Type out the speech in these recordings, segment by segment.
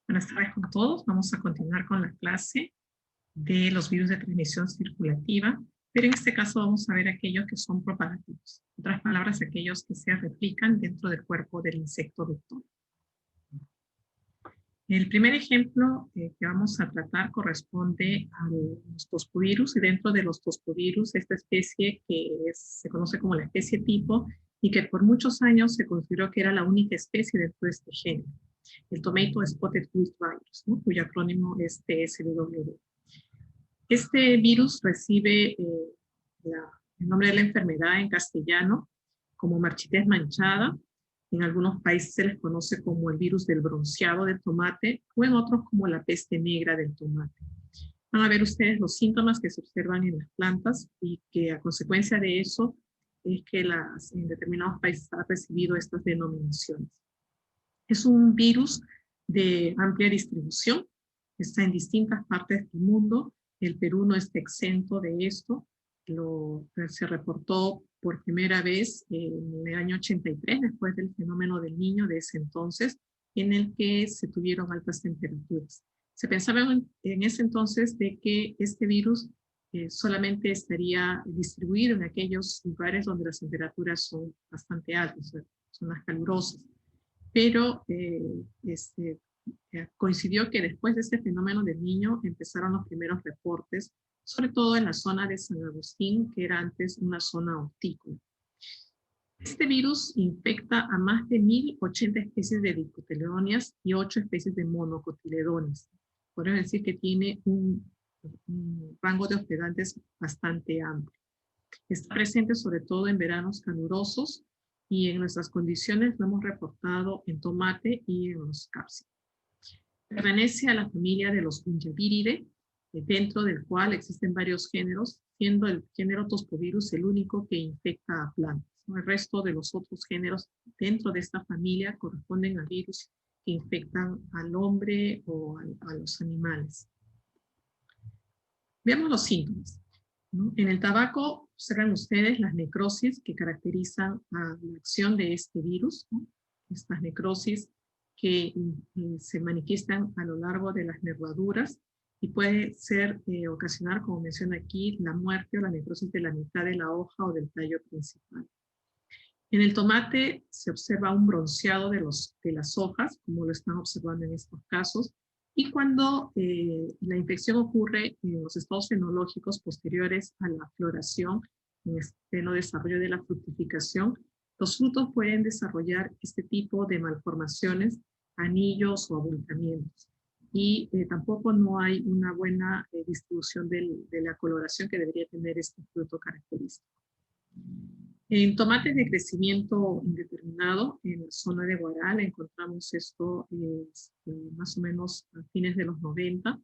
Buenas tardes con todos. Vamos a continuar con la clase de los virus de transmisión circulativa, pero en este caso vamos a ver aquellos que son propagativos. En otras palabras, aquellos que se replican dentro del cuerpo del insecto vector. El primer ejemplo que vamos a tratar corresponde a los toskovirus, y dentro de los toskovirus, esta especie que se conoce como la especie tipo y que por muchos años se consideró que era la única especie dentro de este género, el Tomato Spotted Wilt Virus, ¿no? Cuyo acrónimo es TSWV. Este virus recibe el nombre de la enfermedad en castellano como marchitez manchada. En algunos países se les conoce como el virus del bronceado del tomate o en otros como la peste negra del tomate. Van a ver ustedes los síntomas que se observan en las plantas y que a consecuencia de eso es que en determinados países ha recibido estas denominaciones. Es un virus de amplia distribución, está en distintas partes del mundo. El Perú no está exento de esto. Se reportó por primera vez en el año 83, después del fenómeno del Niño de ese entonces, en el que se tuvieron altas temperaturas. Se pensaba en ese entonces de que este virus solamente estaría distribuido en aquellos lugares donde las temperaturas son bastante altas, son más calurosas. Pero coincidió que después de este fenómeno del Niño empezaron los primeros reportes, sobre todo en la zona de San Agustín, que era antes una zona hortícola. Este virus infecta a más de 1080 especies de dicotiledonias y 8 especies de monocotiledonias. Podemos decir que tiene un rango de hospedantes bastante amplio. Está presente sobre todo en veranos calurosos y en nuestras condiciones lo hemos reportado en tomate y en los cápsidos. Pertenece a la familia de los Fungiviridae, dentro del cual existen varios géneros, siendo el género Toskovirus el único que infecta a plantas. El resto de los otros géneros dentro de esta familia corresponden a virus que infectan al hombre o a los animales. Veamos los síntomas, ¿no? En el tabaco observan ustedes las necrosis que caracterizan a la acción de este virus, ¿no? Estas necrosis que se manifiestan a lo largo de las nervaduras y puede ocasionar, como menciona aquí, la muerte o la necrosis de la mitad de la hoja o del tallo principal. En el tomate se observa un bronceado de las hojas, como lo están observando en estos casos, y cuando la infección ocurre en los estados fenológicos posteriores a la floración, en el pleno desarrollo de la fructificación, los frutos pueden desarrollar este tipo de malformaciones, anillos o abultamientos. Y tampoco no hay una buena distribución de la coloración que debería tener este fruto característico. En tomates de crecimiento indeterminado, en la zona de Guaral, encontramos esto más o menos a fines de los 90,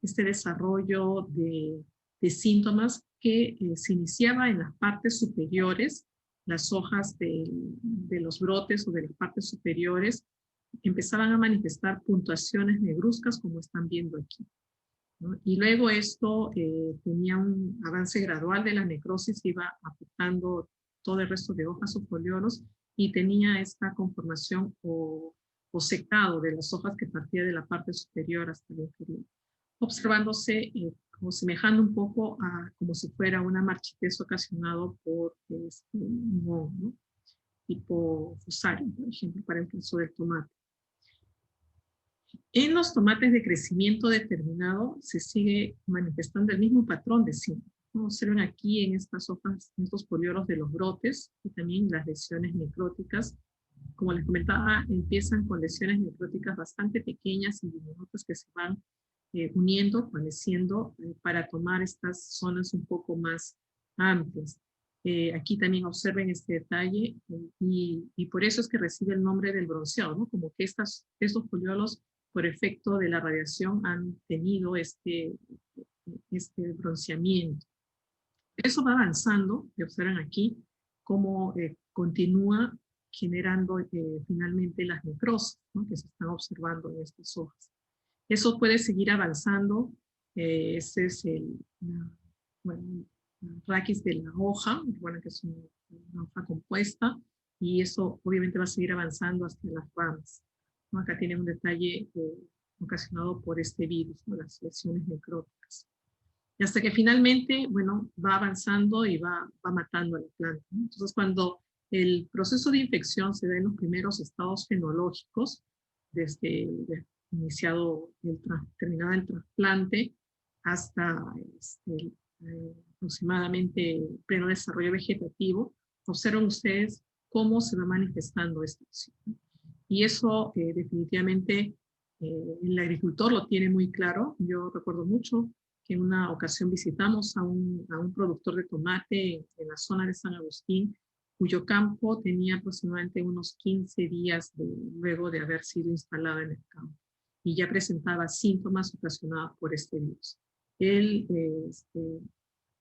este desarrollo de síntomas que se iniciaba en las partes superiores, las hojas de los brotes o de las partes superiores empezaban a manifestar puntuaciones negruzcas como están viendo aquí, ¿no? Y luego esto tenía un avance gradual de la necrosis, iba afectando todo el resto de hojas o foliolos y tenía esta conformación o secado de las hojas que partía de la parte superior hasta la inferior, observándose como semejando un poco a como si fuera una marchitez ocasionado por un hongo, ¿no? Tipo Fusarium, por ejemplo, para el caso del tomate. En los tomates de crecimiento determinado se sigue manifestando el mismo patrón de síntomas. Observen aquí en estas hojas, en estos foliolos de los brotes y también las lesiones necróticas. Como les comentaba, empiezan con lesiones necróticas bastante pequeñas y diminutas que se van uniendo, padeciendo para tomar estas zonas un poco más amplias. Aquí también observen este detalle y por eso es que recibe el nombre del bronceado, ¿no? Como que estos foliolos por efecto de la radiación han tenido este bronceamiento. Eso va avanzando, y observan aquí cómo continúa generando finalmente las necrosis, ¿no? Que se están observando en estas hojas. Eso puede seguir avanzando. Este es la raquis de la hoja, bueno, que es una hoja compuesta, y eso obviamente va a seguir avanzando hasta las ramas, ¿no? Acá tienen un detalle ocasionado por este virus, ¿no? Las lesiones necróticas. Y hasta que finalmente, bueno, va avanzando y va matando a la planta, ¿no? Entonces, cuando el proceso de infección se da en los primeros estados fenológicos, desde terminado el trasplante hasta aproximadamente pleno desarrollo vegetativo, observen ustedes cómo se va manifestando esta acción. Y eso definitivamente el agricultor lo tiene muy claro. Yo recuerdo mucho que en una ocasión visitamos a un productor de tomate en la zona de San Agustín, cuyo campo tenía aproximadamente unos 15 días luego de haber sido instalado en el campo y ya presentaba síntomas ocasionados por este virus. Él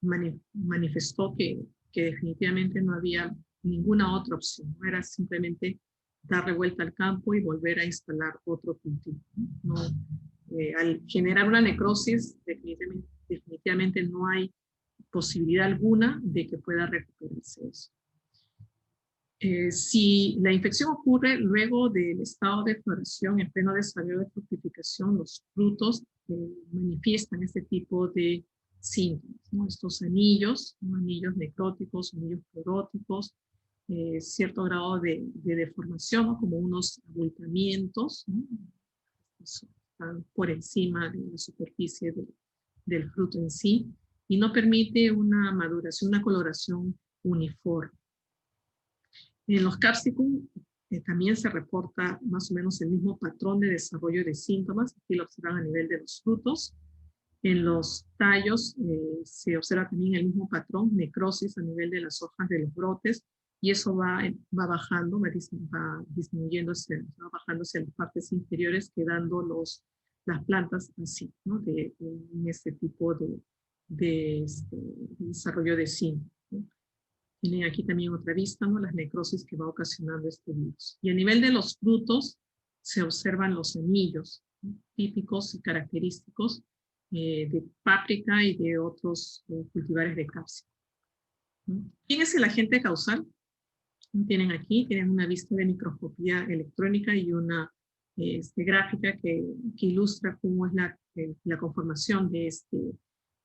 manifestó que definitivamente no había ninguna otra opción, no era simplemente darle vuelta al campo y volver a instalar otro cultivo. No, al generar una necrosis, definitivamente no hay posibilidad alguna de que pueda recuperarse eso. Si la infección ocurre luego del estado de floración en pleno desarrollo de fructificación, los frutos manifiestan este tipo de síntomas, ¿no? Estos anillos, ¿no? Anillos necróticos, anillos cloróticos, cierto grado de deformación, ¿no? Como unos abultamientos, ¿no? Están por encima de la superficie del fruto en sí, y no permite una maduración, una coloración uniforme. En los capsicum también se reporta más o menos el mismo patrón de desarrollo de síntomas. Aquí lo observan a nivel de los frutos. En los tallos se observa también el mismo patrón, necrosis a nivel de las hojas de los brotes, y eso va bajando, va disminuyéndose, va bajándose a las partes inferiores, quedando las plantas así, ¿no? En este tipo de desarrollo de síntomas, ¿no? Tienen aquí también otra vista, ¿no? Las necrosis que va ocasionando este virus. Y a nivel de los frutos se observan los anillos, ¿no? Típicos y característicos de páprica y de otros cultivares de capsicum, ¿no? ¿Quién es el agente causal? Tienen aquí, tienen una vista de microscopía electrónica y una gráfica que ilustra cómo es la conformación de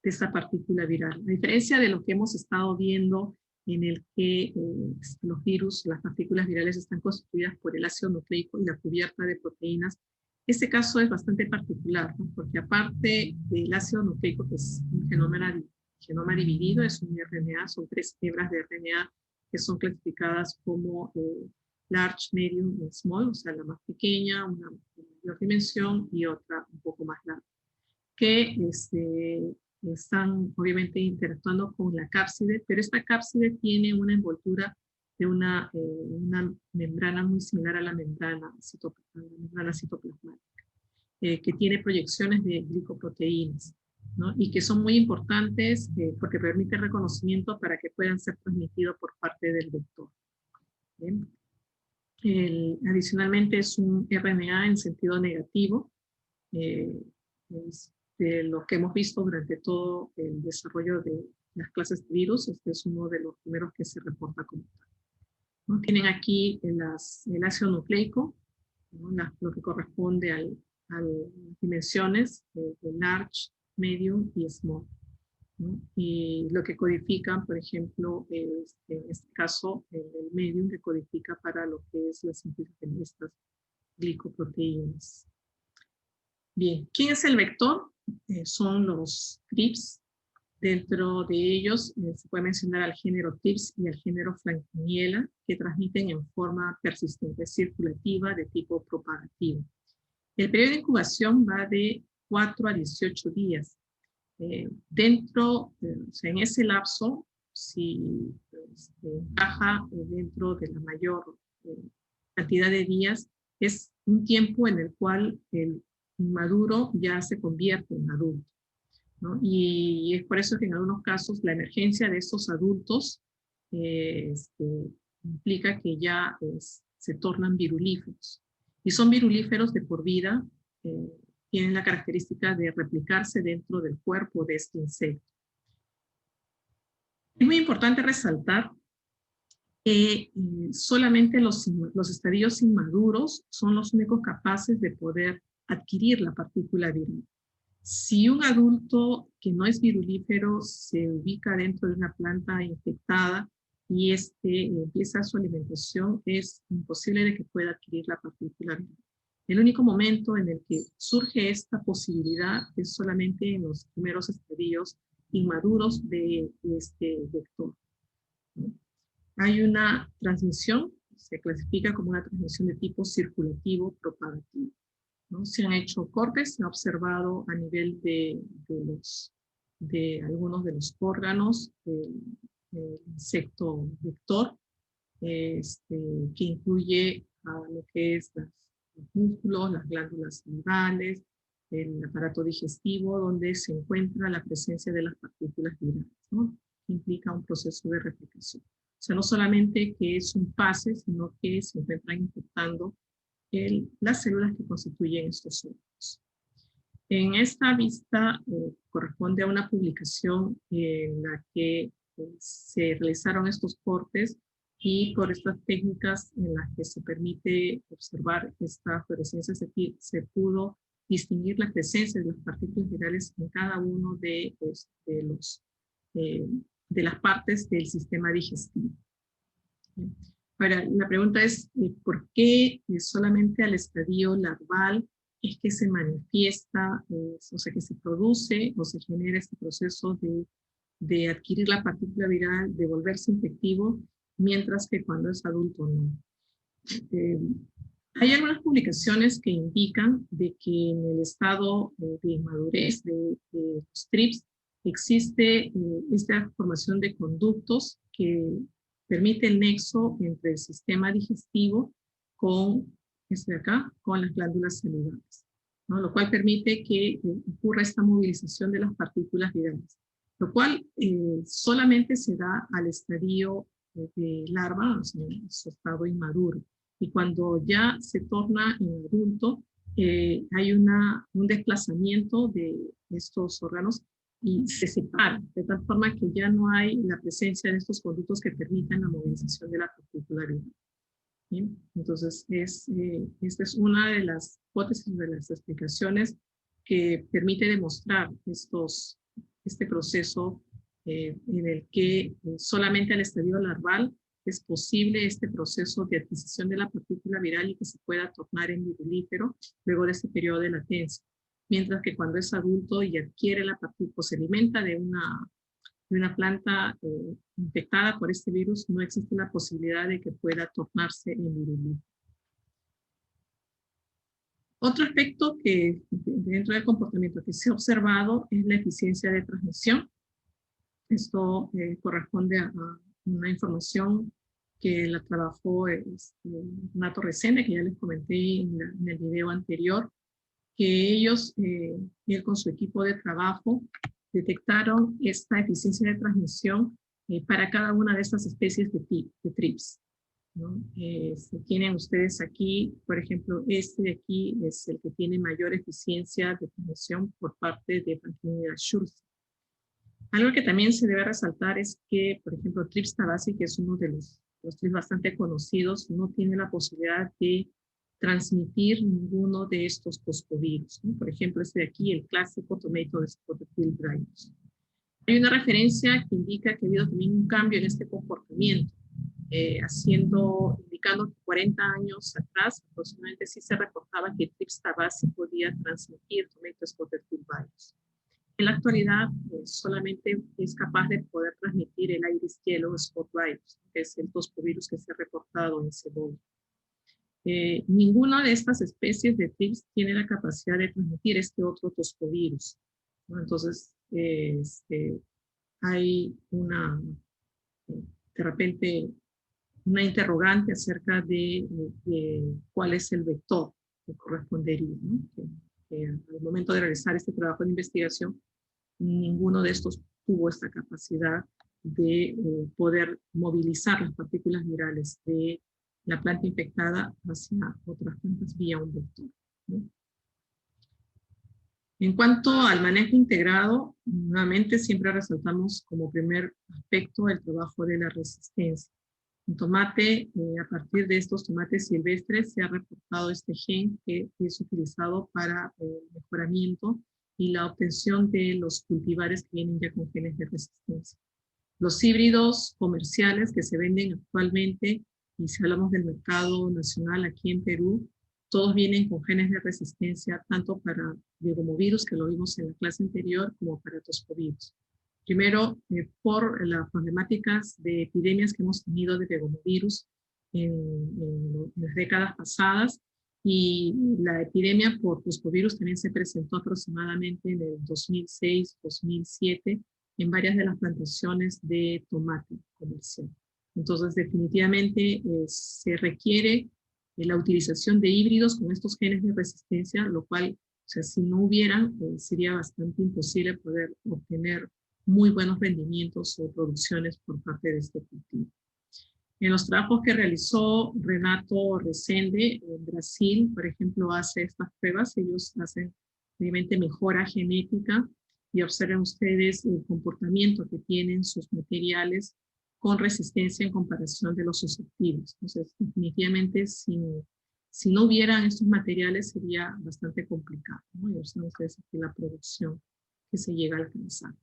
esta partícula viral. A diferencia de lo que hemos estado viendo en el que los virus, las partículas virales están constituidas por el ácido nucleico y la cubierta de proteínas, este caso es bastante particular, ¿no? Porque aparte del ácido nucleico, que es un genoma dividido, es un RNA, son 3 hebras de RNA que son clasificadas como large, medium y small, o sea, la más pequeña, una mayor dimensión y otra un poco más larga, que están obviamente interactuando con la cápside, pero esta cápside tiene una envoltura de una membrana muy similar a la membrana citoplasmática, que tiene proyecciones de glicoproteínas, ¿no? Y que son muy importantes porque permite reconocimiento para que puedan ser transmitidos por parte del vector. Adicionalmente es un RNA en sentido negativo, de lo que hemos visto durante todo el desarrollo de las clases de virus. Este es uno de los primeros que se reporta como tal, ¿no? Tienen aquí el ácido nucleico, ¿no? Lo que corresponde a las dimensiones de large, medium y small, ¿no? Y lo que codifican, por ejemplo, en este caso, el medium que codifica para lo que es la síntesis de estas glicoproteínas. Bien, ¿quién es el vector? Son los TRIPS. Dentro de ellos se puede mencionar al género TRIPS y al género Frankiniella, que transmiten en forma persistente circulativa de tipo propagativo. El periodo de incubación va de 4 a 18 días. O sea, en ese lapso, si encaja dentro de la mayor cantidad de días, es un tiempo en el cual el inmaduro ya se convierte en adulto, ¿no? Y es por eso que en algunos casos la emergencia de estos adultos implica que ya se tornan virulíferos. Y son virulíferos de por vida, tienen la característica de replicarse dentro del cuerpo de este insecto. Es muy importante resaltar que solamente los estadios inmaduros son los únicos capaces de poder adquirir la partícula viral. Si un adulto que no es virulífero se ubica dentro de una planta infectada y empieza su alimentación, es imposible de que pueda adquirir la partícula viral. El único momento en el que surge esta posibilidad es solamente en los primeros estadios inmaduros de este vector, ¿no? Hay una transmisión, se clasifica como una transmisión de tipo circulativo propagativo, ¿no? Se han hecho cortes, se ha observado a nivel de algunos de los órganos del insecto vector, que incluye a lo que es los músculos, las glándulas salivales, el aparato digestivo, donde se encuentra la presencia de las partículas virales, ¿no? Que implica un proceso de replicación. O sea, no solamente que es un pase, sino que se encuentran infectando las células que constituyen estos órganos. En esta vista corresponde a una publicación en la que se realizaron estos cortes y por estas técnicas en las que se permite observar esta fluorescencia se pudo distinguir la presencia de las partículas virales en cada uno de las partes del sistema digestivo. Ahora, la pregunta es, ¿por qué solamente al estadio larval es que se manifiesta, o sea, que se produce o se genera este proceso de adquirir la partícula viral, de volverse infectivo, mientras que cuando es adulto no? Hay algunas publicaciones que indican de que en el estado de inmadurez de los TRIPS existe esta formación de conductos que permite el nexo entre el sistema digestivo con con las glándulas salivales, ¿no? Lo cual permite que ocurra esta movilización de las partículas virales, lo cual solamente se da al estadio de larva, o sea, en su estado inmaduro. Y cuando ya se torna en adulto, hay un desplazamiento de estos órganos y se separan, de tal forma que ya no hay la presencia de estos conductos que permitan la movilización de la partícula viral. ¿Bien? Entonces, esta es una de las hipótesis, de las explicaciones que permite demostrar este proceso en el que solamente al estadio larval es posible este proceso de adquisición de la partícula viral y que se pueda tornar en virulífero luego de este periodo de latencia. Mientras que cuando es adulto y adquiere la partícula, se alimenta de una planta infectada por este virus, no existe la posibilidad de que pueda tornarse en virulífero. Otro aspecto que dentro del comportamiento que se ha observado es la eficiencia de transmisión. Esto corresponde a una información que la trabajó Nato Resende, que ya les comenté en el video anterior, que ellos, él con su equipo de trabajo, detectaron esta eficiencia de transmisión para cada una de estas especies de TRIPS, ¿no? Tienen ustedes aquí, por ejemplo, este de aquí es el que tiene mayor eficiencia de transmisión por parte de Panthynia schultzi. Algo que también se debe resaltar es que, por ejemplo, TRIPS tabasi, que es uno de los TRIPS bastante conocidos, no tiene la posibilidad de transmitir ninguno de estos toscovirus, ¿no? Por ejemplo, este de aquí, el clásico Tomato Spotted Field Virus. Hay una referencia que indica que ha habido también un cambio en este comportamiento, indicando que 40 años atrás aproximadamente sí se reportaba que TRIPS tabasi podía transmitir Tomato Spotted Field Virus. En la actualidad solamente es capaz de poder transmitir el Iris Yellow Spot Virus, que es el toscovirus que se ha reportado en cebolla. Ninguna de estas especies de TRIPS tiene la capacidad de transmitir este otro toscovirus, ¿no? Entonces, hay de repente una interrogante acerca de cuál es el vector que correspondería, ¿no? Al momento de realizar este trabajo de investigación, ninguno de estos tuvo esta capacidad de poder movilizar las partículas virales de la planta infectada hacia otras plantas vía un vector, ¿no? En cuanto al manejo integrado, nuevamente siempre resaltamos como primer aspecto el trabajo de la resistencia. En tomate, a partir de estos tomates silvestres, se ha reportado este gen que es utilizado para el mejoramiento y la obtención de los cultivares que vienen ya con genes de resistencia. Los híbridos comerciales que se venden actualmente, y si hablamos del mercado nacional aquí en Perú, todos vienen con genes de resistencia, tanto para legomovirus, que lo vimos en la clase anterior, como para toscovirus. Primero, por las problemáticas de epidemias que hemos tenido de legomovirus en las décadas pasadas, y la epidemia por toscovirus también se presentó aproximadamente en el 2006-2007 en varias de las plantaciones de tomate comercial. Entonces, definitivamente se requiere la utilización de híbridos con estos genes de resistencia, lo cual, o sea, si no hubieran, sería bastante imposible poder obtener muy buenos rendimientos o producciones por parte de este cultivo. En los trabajos que realizó Renato Resende en Brasil, por ejemplo, hace estas pruebas, ellos hacen obviamente mejora genética y observen ustedes el comportamiento que tienen sus materiales con resistencia en comparación de los susceptibles. Entonces, definitivamente, si no hubieran estos materiales, sería bastante complicado, ¿no? Y observen ustedes aquí la producción que se llega a alcanzar.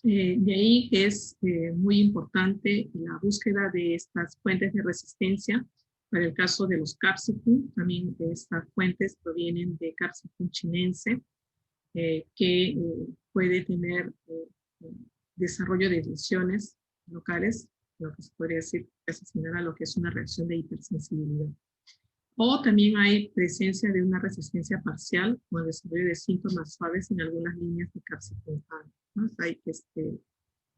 De ahí que es muy importante la búsqueda de estas fuentes de resistencia. Para el caso de los capsicum, también estas fuentes provienen de Capsicum chinense, que puede tener desarrollo de lesiones locales, lo que se podría decir casi similar a lo que es una reacción de hipersensibilidad. O también hay presencia de una resistencia parcial con el desarrollo de síntomas suaves en algunas líneas de Capsicum A, ¿no? Hay este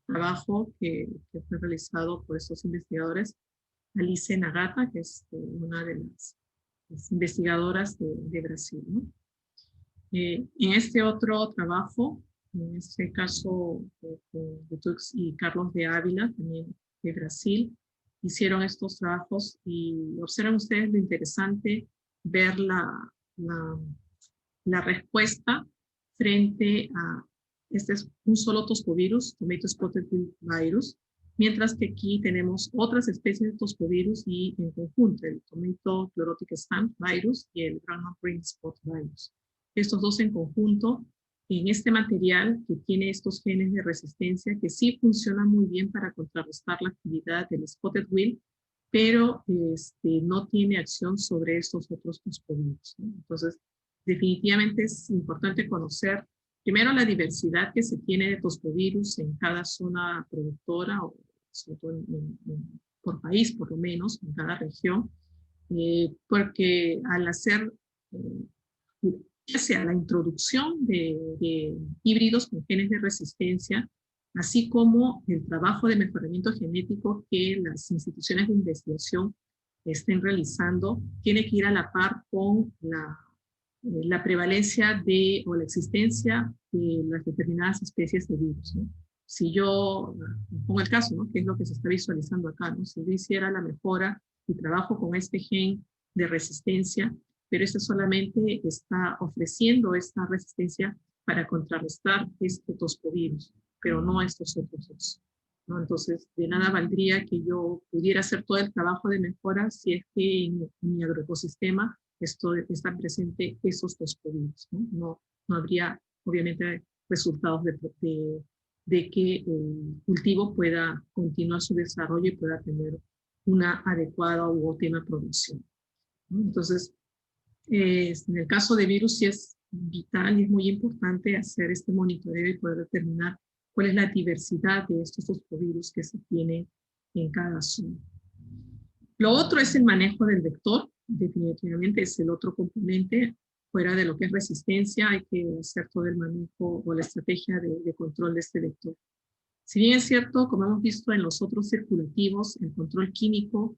trabajo que fue realizado por estos investigadores, Alice Nagata, que es una de las investigadoras de Brasil, ¿no? En este otro trabajo, en este caso de Tux y Carlos de Ávila, también de Brasil, hicieron estos trabajos y observan ustedes lo interesante ver la respuesta frente a este es un solo toscovirus, Tomato Spotted Virus, mientras que aquí tenemos otras especies de toscovirus y en conjunto el Tomato Chlorotic Stamp Virus y el Brown Green Spot Virus. Estos dos en conjunto, en este material que tiene estos genes de resistencia que sí funcionan muy bien para contrarrestar la actividad del Spotted Wilt, pero no tiene acción sobre estos otros toscovirus, ¿no? Entonces, definitivamente es importante conocer primero la diversidad que se tiene de toscovirus en cada zona productora, o sobre todo por país, por lo menos, en cada región, porque al hacer ya sea la introducción de híbridos con genes de resistencia, así como el trabajo de mejoramiento genético que las instituciones de investigación estén realizando, tiene que ir a la par con la prevalencia o la existencia de las determinadas especies de virus, ¿no? Si yo pongo el caso, ¿no? Que es lo que se está visualizando acá, ¿no? Si yo hiciera la mejora y trabajo con este gen de resistencia, pero este solamente está ofreciendo esta resistencia para contrarrestar este toscovirus, pero no estos otros dos, ¿no? Entonces, de nada valdría que yo pudiera hacer todo el trabajo de mejora si es que en mi agroecosistema están presentes esos toscovirus, ¿no? No habría, obviamente, resultados de que el cultivo pueda continuar su desarrollo y pueda tener una adecuada u óptima producción, ¿no? Entonces, en el caso de virus sí es vital y es muy importante hacer este monitoreo y poder determinar cuál es la diversidad de estos toscovirus que se tiene en cada zona. Lo otro es el manejo del vector, definitivamente es el otro componente. Fuera de lo que es resistencia, hay que hacer todo el manejo o la estrategia de control de este vector. Si bien es cierto, como hemos visto en los otros circulativos, el control químico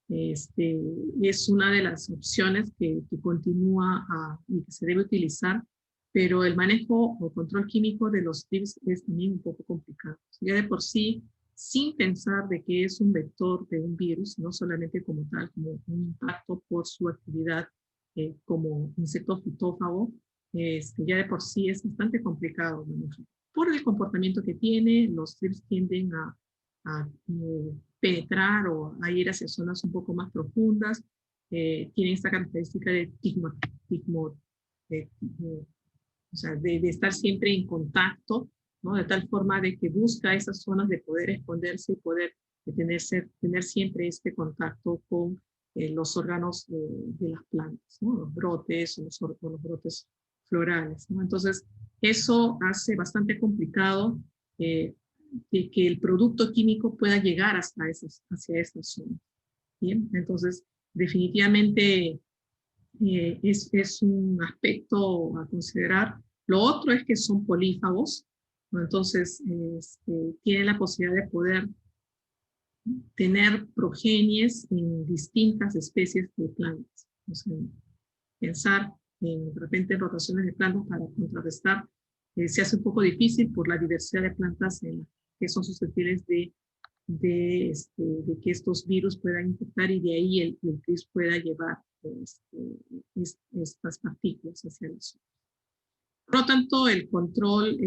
es una de las opciones que continúa y que se debe utilizar, pero el manejo o control químico de los TRIPS es también un poco complicado. Ya de por sí, sin pensar de que es un vector de un virus, no solamente como tal, como un impacto por su actividad como insecto fitófago, ya de por sí es bastante complicado manejar. Por el comportamiento que tiene, los TRIPS tienden a penetrar o a ir hacia zonas un poco más profundas. Tienen esta característica de o sea, de estar siempre en contacto, ¿no? De tal forma de que busca esas zonas de poder esconderse y poder tener siempre este contacto con los órganos de las plantas, ¿no? Los brotes o los brotes florales, ¿no? Entonces, eso hace bastante complicado que el producto químico pueda llegar hacia esas zonas. ¿Bien? Entonces, definitivamente es un aspecto a considerar. Lo otro es que son polífagos, ¿no? Entonces tienen la posibilidad de poder tener progenies en distintas especies de plantas. O sea, pensar de repente en rotaciones de plantas para contrarrestar se hace un poco difícil por la diversidad de plantas que son susceptibles de que estos virus puedan infectar y de ahí el virus pueda llevar estas partículas hacia el suelo. Por lo tanto, el control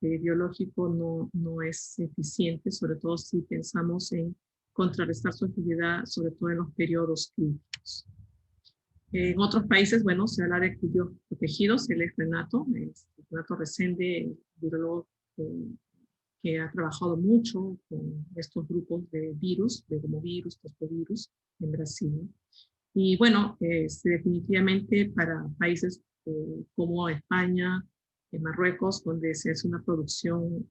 biológico no es eficiente, sobre todo si pensamos en contrarrestar su actividad, sobre todo en los periodos críticos. En otros países, bueno, se habla de cultivos protegidos. Él es Renato Resende, el biólogo que ha trabajado mucho con estos grupos de virus, de gomovirus, tospovirus, en Brasil. Y bueno, definitivamente para países como España, Marruecos, donde se hace una producción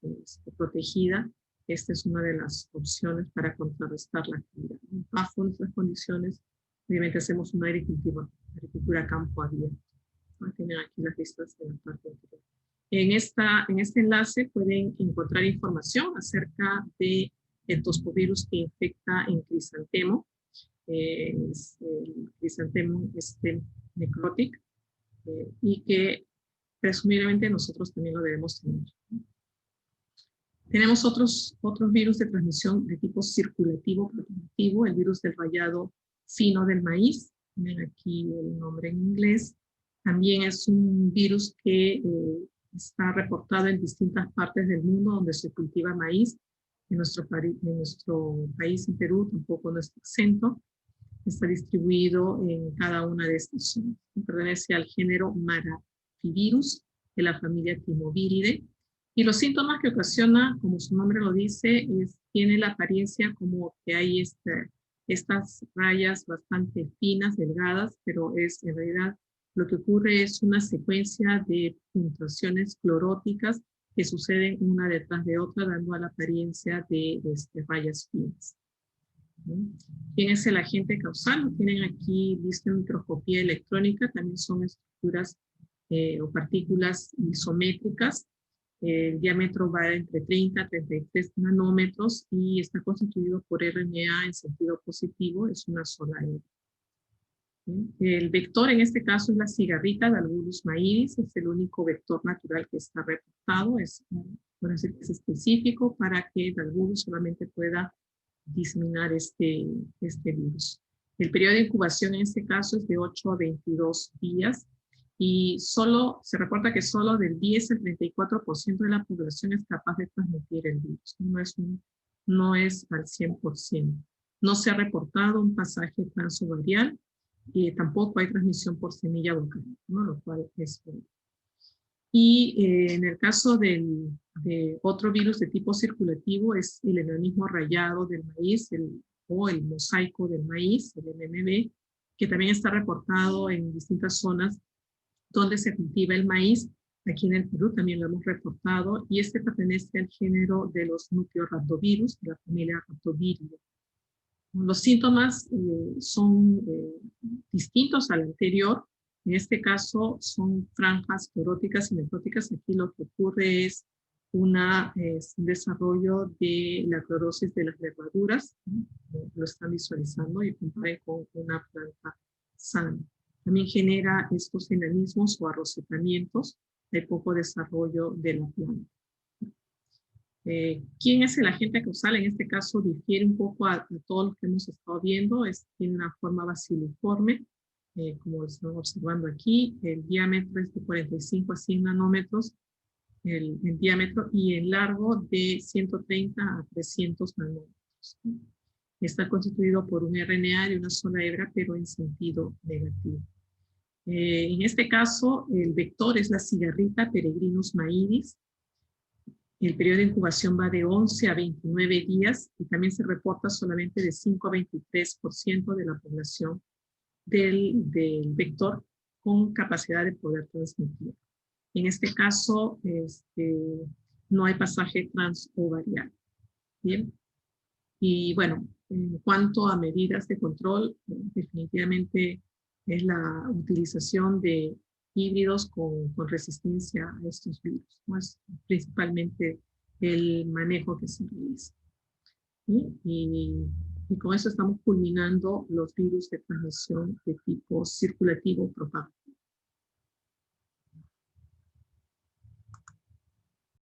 protegida, esta es una de las opciones para contrarrestar la actividad. Bajo nuestras condiciones, obviamente hacemos una agricultura a campo abierto. ¿No? Tienen aquí las listas de la parte anterior. En este enlace pueden encontrar información acerca de el tospovirus que infecta en crisantemo. El crisantemo necrotic y que presumiblemente nosotros también lo debemos tener. Tenemos otros virus de transmisión de tipo circulativo propagativo, el virus del rayado fino del maíz. Ven aquí el nombre en inglés. También es un virus que está reportado en distintas partes del mundo donde se cultiva maíz. En nuestro país, en Perú, tampoco no está exento. Está distribuido en cada una de estas zonas. Pertenece al género Marafivirus de la familia Timoviridae. Y los síntomas que ocasiona, como su nombre lo dice, tiene la apariencia como que hay estas rayas bastante finas, delgadas, pero en realidad lo que ocurre es una secuencia de puntuaciones cloróticas que suceden una detrás de otra, dando a la apariencia de rayas finas. ¿Quién es el agente causal? Lo tienen aquí visto en microscopía electrónica. También son estructuras o partículas isométricas. El diámetro va entre 30 a 33 nanómetros y está constituido por RNA en sentido positivo. Es una sola R. El vector en este caso es la cigarrita de Dalbulus maidis. Es el único vector natural que está reportado. Es específico para que Dalbulus solamente pueda diseminar este virus. El periodo de incubación en este caso es de 8 a 22 días y se reporta que solo del 10 al 34% de la población es capaz de transmitir el virus. No es al 100%. No se ha reportado un pasaje transovarial y tampoco hay transmisión por semilla vocal, ¿no? Lo cual es bueno. Y en el caso de otro virus de tipo circulativo es el enanismo rayado del maíz o el mosaico del maíz, el MMB, que también está reportado en distintas zonas donde se cultiva el maíz. Aquí en el Perú también lo hemos reportado y este pertenece al género de los nucleorhabdovirus, de la familia Rhabdoviridae. Los síntomas son distintos al anterior. En este caso son franjas cloróticas y necróticas. Aquí lo que ocurre es un desarrollo de la clorosis de las nervaduras. Lo están visualizando y compare con una planta sana. También genera estos enanismos o arrosetamientos. Hay poco desarrollo de la planta. ¿Quién es el agente causal? En este caso difiere un poco a todos los que hemos estado viendo. Tiene una forma baciliforme, como lo estamos observando aquí. El diámetro es de 45 a 100 nanómetros. en diámetro y en largo de 130 a 300 nanómetros. Está constituido por un RNA de una sola hebra, pero en sentido negativo. En este caso, el vector es la cigarrita Peregrinus maidis. El periodo de incubación va de 11 a 29 días y también se reporta solamente de 5 a 23% de la población del vector con capacidad de poder transmitir. En este caso, no hay pasaje transovarial. Bien. Y bueno, en cuanto a medidas de control, definitivamente es la utilización de híbridos con resistencia a estos virus, ¿no? Es principalmente el manejo que se realiza. ¿Sí? Y con eso estamos culminando los virus de transmisión de tipo circulativo propagado.